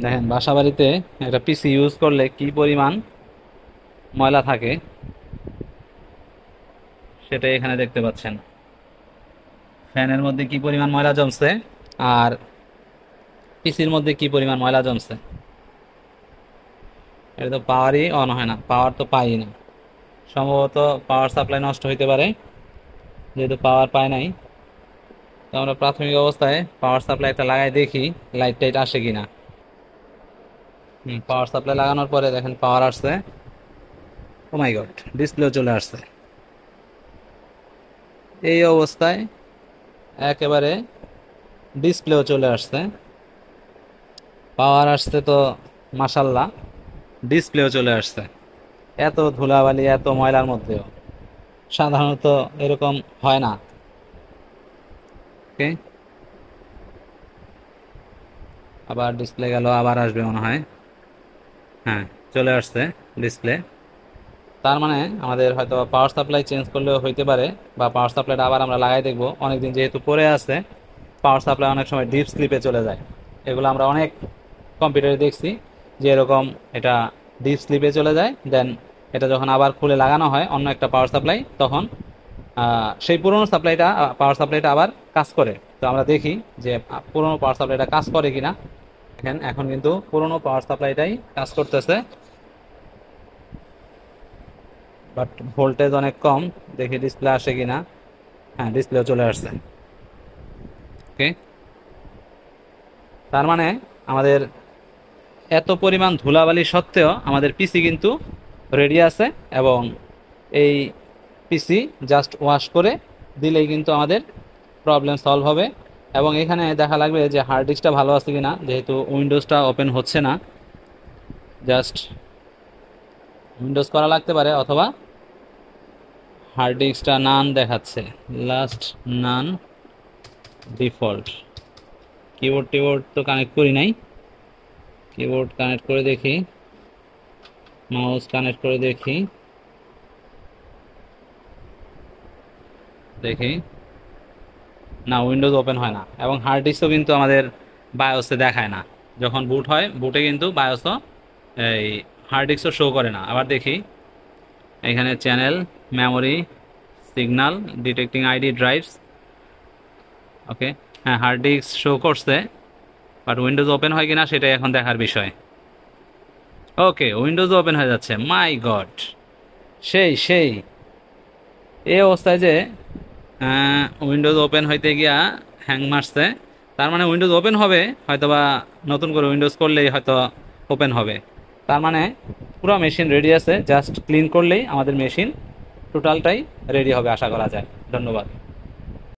দেখেন বাসা বাড়িতে একটা পিসি ইউজ করলে কি পরিমাণ ময়লা থাকে সেটাই এখানে দেখতে পাচ্ছেন। ফ্যানের মধ্যে কি পরিমাণ ময়লা জমছে আর পিসির মধ্যে কি পরিমাণ ময়লা জমছে। এটা তো পাওয়ারই অন হয় না, পাওয়ার তো পাই না। সম্ভবত পাওয়ার সাপ্লাই নষ্ট হইতে পারে, যেহেতু পাওয়ার পায় নাই। তো আমরা প্রাথমিক অবস্থায় পাওয়ার সাপ্লাই একটা লাগাই দেখি লাইট টাইট আসে কিনা। পাওয়ার সাপ্লাই লাগানোর পরে দেখেন পাওয়ার আসছে। ও মাই গড, ডিসপ্লেও চলে আসছে। এই অবস্থায় একেবারে ডিসপ্লেও চলে আসছে, পাওয়ার আসছে তো মাশাল্লাহ, ডিসপ্লেও চলে আসছে। এত ধুলাবালি এত ময়লার মধ্যেও সাধারণত এরকম হয় না। ওকে, আবার ডিসপ্লে গেল, আবার আসবে মনে হয়। হ্যাঁ, চলে আসছে ডিসপ্লে। তার মানে আমাদের হয়তো পাওয়ার সাপ্লাই চেঞ্জ করলেও হইতে পারে, বা পাওয়ার সাপ্লাইটা আবার আমরা লাগাই দেখবো। অনেকদিন যেহেতু পরে আছে, পাওয়ার সাপ্লাই অনেক সময় ডিপ স্লিপে চলে যায়। এগুলো আমরা অনেক কম্পিউটারে দেখছি যে এরকম এটা ডিপ স্লিপে চলে যায়। দেন এটা যখন আবার খুলে লাগানো হয় অন্য একটা পাওয়ার সাপ্লাই, তখন সেই পুরনো সাপ্লাইটা পাওয়ার সাপ্লাইটা আবার কাজ করে। তো আমরা দেখি যে পুরনো পাওয়ার সাপ্লাইটা কাজ করে কিনা। দেখেন এখন কিন্তু পুরনো পাওয়ার সাপ্লাইটাই কাজ করতেছে, বাট ভোল্টেজ অনেক কম। দেখি ডিসপ্লে আসে কিনা। হ্যাঁ, ডিসপ্লেও চলে আসছে। ওকে, তার মানে আমাদের এত পরিমাণ ধুলাবালি সত্ত্বেও আমাদের পিসি কিন্তু রেডি আছে। এবং এই পিসি জাস্ট ওয়াশ করে দিলেই কিন্তু আমাদের প্রবলেম সলভ হবে। এবং এখানে দেখা লাগবে যে হার্ড ডিস্কটা ভালো আছে কিনা, যেহেতু উইন্ডোজটা ওপেন হচ্ছে না। জাস্ট উইন্ডোজ করা লাগতে পারে, অথবা হার্ড ডিস্কটা নান দেখাচ্ছে, লাস্ট নান ডিফল্ট। কিবোর্ড টিবোর্ড তো কানেক্ট করি নাই, কিবোর্ড কানেক্ট করে দেখি, মাউস কানেক্ট করে দেখি। দেখি, না, উইন্ডোজ ওপেন হয় না। এবং হার্ড ডিস্কও কিন্তু আমাদের বায়োসে দেখায় না। যখন বুট হয়, বুটে কিন্তু বায়োসও এই হার্ড ডিস্কও শো করে না। আবার দেখি, এখানে channel, memory, signal, detecting ID, drives. Okay, হ্যাঁ, হার্ড ডিস্ক শো করছে, বাট উইন্ডোজ ওপেন হয় কিনা সেটাই এখন দেখার বিষয়। ওকে, উইন্ডোজ ওপেন হয়ে যাচ্ছে, মাই গড। সেই সেই এই অবস্থায় যে উইন্ডোজ ওপেন হইতে গিয়া হ্যাং মারছে, তার মানে উইন্ডোজ ওপেন হবে হয়তোবা, নতুন করে উইন্ডোজ করলেই হয়তো ওপেন হবে। তার মানে পুরো মেশিন রেডি আছে, জাস্ট ক্লিন করলেই আমাদের মেশিন টোটালটাই রেডি হবে আশা করা যায়। ধন্যবাদ।